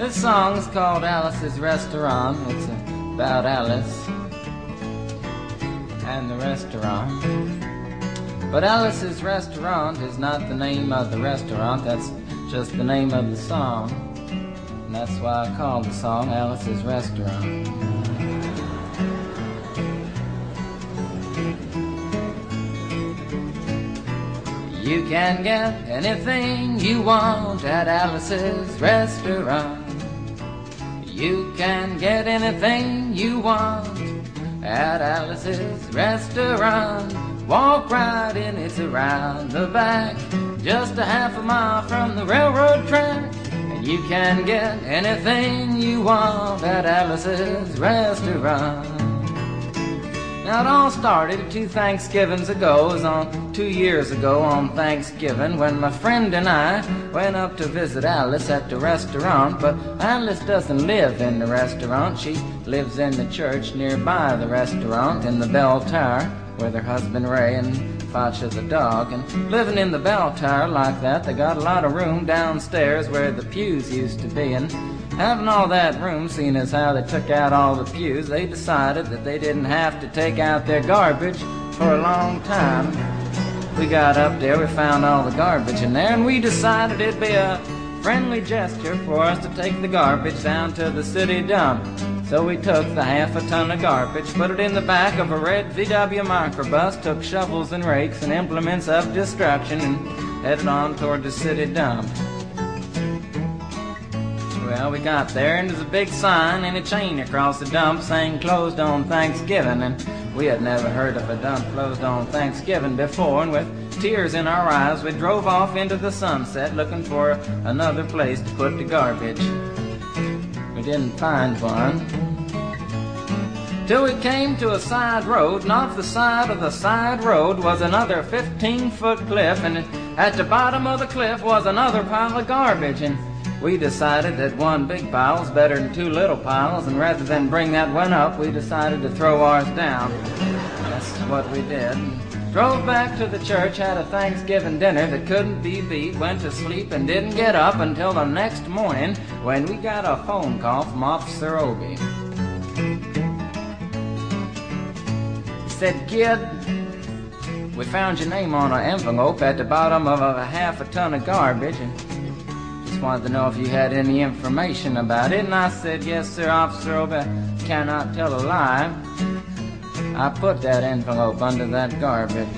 This song's called Alice's Restaurant. It's about Alice and the restaurant. But Alice's Restaurant is not the name of the restaurant, that's just the name of the song. And that's why I called the song Alice's Restaurant. You can get anything you want at Alice's Restaurant. You can get anything you want at Alice's Restaurant. Walk right in, it's around the back, just a half a mile from the railroad track. And you can get anything you want at Alice's Restaurant. Now it all started 2 Thanksgivings ago. It was on 2 years ago on Thanksgiving when my friend and I went up to visit Alice at the restaurant. But Alice doesn't live in the restaurant. She lives in the church nearby the restaurant in the bell tower with her husband Ray and Facha the dog. And living in the bell tower like that, they got a lot of room downstairs where the pews used to be. And having all that room, seeing as how they took out all the pews, they decided that they didn't have to take out their garbage for a long time. We got up there, we found all the garbage in there, and we decided it'd be a friendly gesture for us to take the garbage down to the city dump. So we took the half a ton of garbage, put it in the back of a red VW microbus, took shovels and rakes and implements of destruction, and headed on toward the city dump. Well, we got there, and there's a big sign and a chain across the dump saying closed on Thanksgiving, and we had never heard of a dump closed on Thanksgiving before, and with tears in our eyes we drove off into the sunset looking for another place to put the garbage. We didn't find one till we came to a side road, and off the side of the side road was another 15-foot cliff, and at the bottom of the cliff was another pile of garbage. And we decided that one big pile was better than 2 little piles, and rather than bring that one up, we decided to throw ours down. That's what we did. Drove back to the church, had a Thanksgiving dinner that couldn't be beat, went to sleep and didn't get up until the next morning when we got a phone call from Officer Obie. He said, "Kid, we found your name on an envelope at the bottom of a half a ton of garbage, and just wanted to know if you had any information about it." And I said, "Yes, sir, Officer Obie, cannot tell a lie. I put that envelope under that garbage."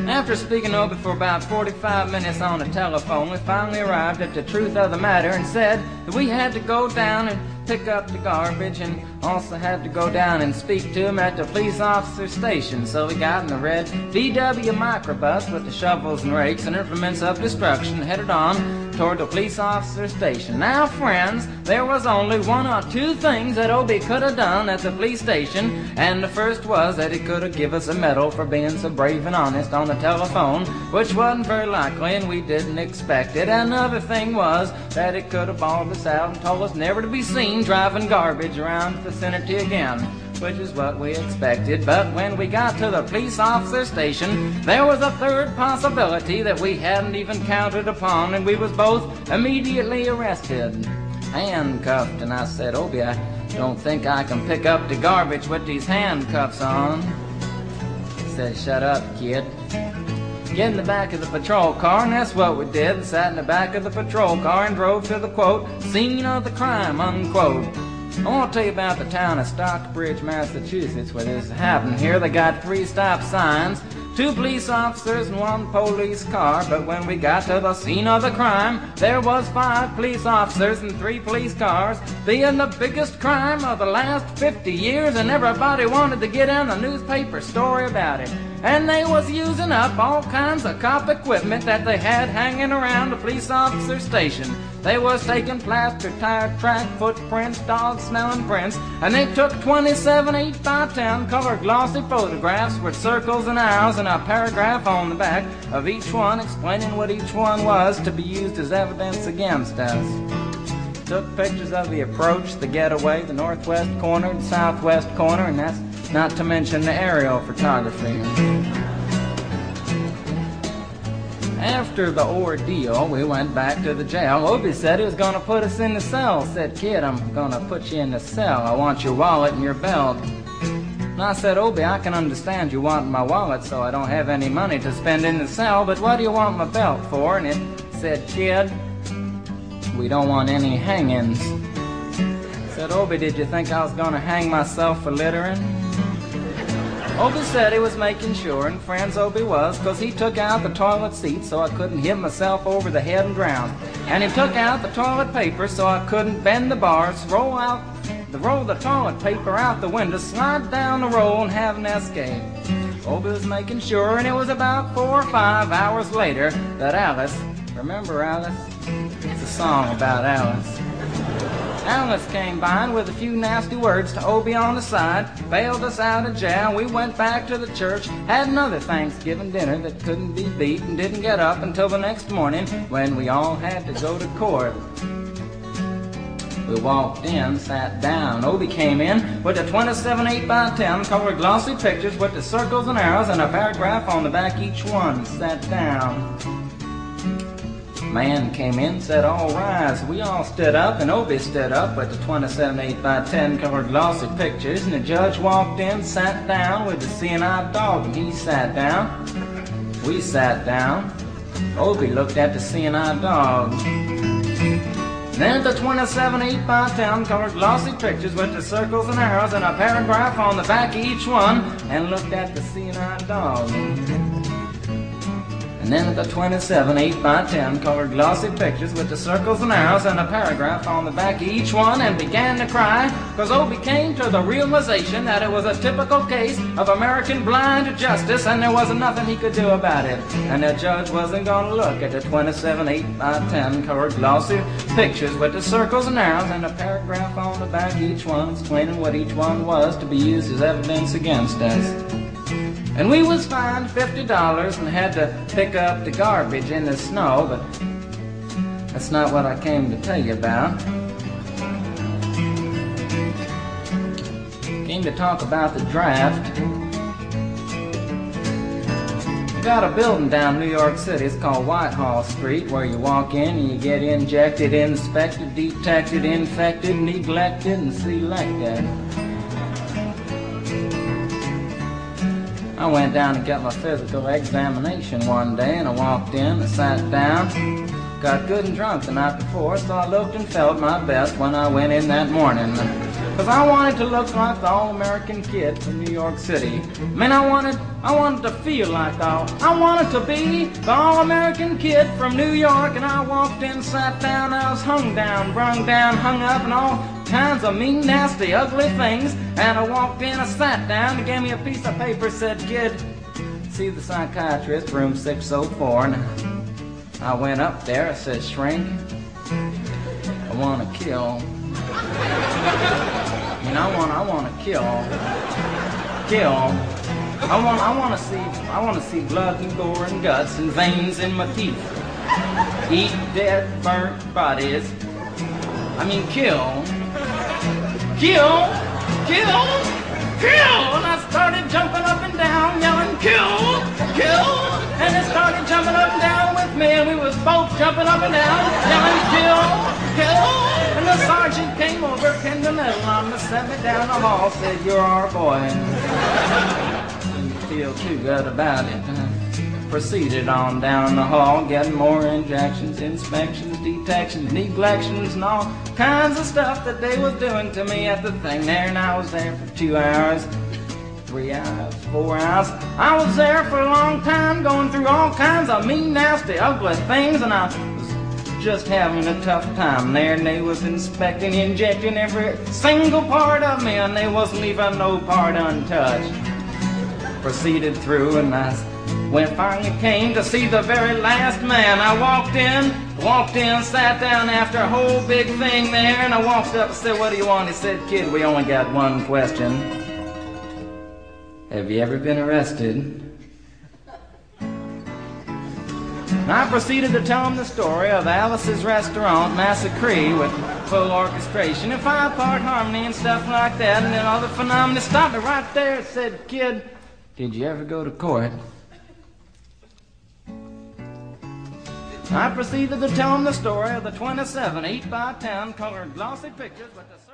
After speaking to Obie for about 45 minutes on the telephone, we finally arrived at the truth of the matter and said that we had to go down and pick up the garbage, and also had to go down and speak to him at the police officer station. So we got in the red VW microbus with the shovels and rakes and implements of destruction, headed on toward the police officer station. Now, friends, there was only 1 or 2 things that Obie could have done at the police station, and the first was that he could have given us a medal for being so brave and honest on the telephone, which wasn't very likely, and we didn't expect it. Another thing was that he could have bawled us out and told us never to be seen driving garbage around the vicinity again, which is what we expected. But when we got to the police officer station, there was a third possibility that we hadn't even counted upon, and we was both immediately arrested, handcuffed. And I said, "Obie, I don't think I can pick up the garbage with these handcuffs on." He said, "Shut up, kid. Get in the back of the patrol car," and that's what we did. Sat in the back of the patrol car and drove to the, quote, scene of the crime, unquote. I want to tell you about the town of Stockbridge, Massachusetts, where this happened. Here they got 3 stop signs, 2 police officers and 1 police car. But when we got to the scene of the crime, there was 5 police officers and 3 police cars, being the biggest crime of the last 50 years, and everybody wanted to get in a newspaper story about it. And they was using up all kinds of cop equipment that they had hanging around the police officer station. They was taking plaster, tire track, footprints, dog-smelling prints, and they took 27 8x10 color glossy photographs with circles and arrows and a paragraph on the back of each one explaining what each one was to be used as evidence against us. Took pictures of the approach, the getaway, the northwest corner, the southwest corner, and that's not to mention the aerial photography. After the ordeal, we went back to the jail. Obie said he was going to put us in the cell. Said, kid, I'm going to put you in the cell. I want your wallet and your belt. And I said, Obie, I can understand you want my wallet so I don't have any money to spend in the cell, but what do you want my belt for? And it said, kid, we don't want any hangings. I said, Obie, did you think I was going to hang myself for littering? Obie said he was making sure, and friends Obie was, because he took out the toilet seat so I couldn't hit myself over the head and drown. And he took out the toilet paper so I couldn't bend the bars, roll the toilet paper out the window, slide down the roll, and have an escape. Obie was making sure, and it was about 4 or 5 hours later that Alice, remember Alice? It's a song about Alice. Alice came by and with a few nasty words to Obie on the side, bailed us out of jail. We went back to the church, had another Thanksgiving dinner that couldn't be beat, and didn't get up until the next morning when we all had to go to court. We walked in, sat down. Obie came in with a 27 8x10 colored glossy pictures with the circles and arrows and a paragraph on the back each one. Sat down. Man came in, said, all rise. We all stood up, and Obie stood up with the 27 8x10 colored glossy pictures, and the judge walked in, sat down with the seeing-eyed dog, and he sat down. We sat down. Obie looked at the seeing-eyed dog. Then the 27 8x10 colored glossy pictures with the circles and arrows and a paragraph on the back of each one, and looked at the seeing-eyed dog. And then the 27 8x10 colored glossy pictures with the circles and arrows and a paragraph on the back of each one, and began to cry, because Obie came to the realization that it was a typical case of American blind justice, and there wasn't nothing he could do about it. And the judge wasn't going to look at the 27 8x10 colored glossy pictures with the circles and arrows and a paragraph on the back of each one, explaining what each one was to be used as evidence against us. And we was fined $50 and had to pick up the garbage in the snow, but that's not what I came to tell you about. Came to talk about the draft. We got a building down New York City. It's called Whitehall Street, where you walk in and you get injected, inspected, detected, infected, neglected, and selected. I went down to get my physical examination one day, and I walked in, I sat down, got good and drunk the night before, so I looked and felt my best when I went in that morning. Because I wanted to look like the all-American kid from New York City. I mean, I wanted to feel like I wanted to be the all-American kid from New York, and I walked in, sat down, I was hung down, brung down, hung up, and all kinds of mean, nasty, ugly things. And I walked in, I sat down, he gave me a piece of paper, said, kid, see the psychiatrist, room 604. And I went up there, I said, shrink, I want to kill. I mean, I want to kill. I want to see blood and gore and guts and veins in my teeth. Eat dead, burnt bodies. I mean, kill. Kill! Kill! Kill! And I started jumping up and down, yelling, kill! Kill! And it started jumping up and down with me, and we was both jumping up and down, yelling, kill! Kill! And the sergeant came over, pinned the medal on me, sent me down the hall, said, you're our boy. Didn't feel too good about it. Proceeded on down the hall, getting more injections, inspections, detections, neglections, and all kinds of stuff that they was doing to me at the thing there. And I was there for 2 hours, 3 hours, 4 hours. I was there for a long time, going through all kinds of mean, nasty, ugly things, and I was just having a tough time there. And they was inspecting, injecting every single part of me, and they wasn't leaving no part untouched. Proceeded through, and when it finally came to see the very last man, I walked in, sat down after a whole big thing there, and I walked up and said, what do you want? He said, kid, we only got one question. Have you ever been arrested? And I proceeded to tell him the story of Alice's Restaurant Massacre with full orchestration and 5-part harmony and stuff like that, and then other phenomena. Stopped me right there and said, kid, did you ever go to court? I proceeded to tell him the story of the 27 8x10 colored glossy pictures with the